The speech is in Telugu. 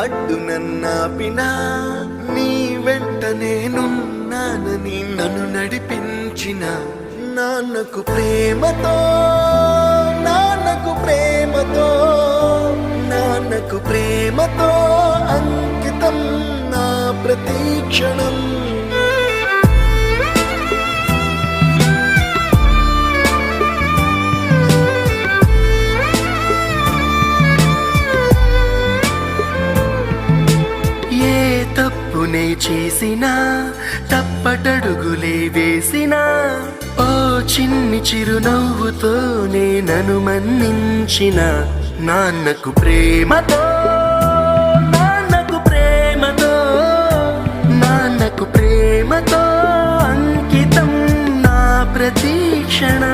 అడ్డు నన్నాపినా నీ వెంట నేనున్నానని నన్ను నడిపించిన నాన్నకు ప్రేమతో నాన్నకు ప్రేమతో నాన్నకు ప్రేమతో అంకితం నా ప్రతి క్షణం. తప్పునే చేసినా తప్పటడుగులే వేసినా ఓ చిన్ని చిరునవ్వుతోనే నన్ను మన్నించిన నాన్నకు ప్రేమతో నాన్నకు ప్రేమతో నాన్నకు ప్రేమతో అంకితం నా ప్రతి క్షణం.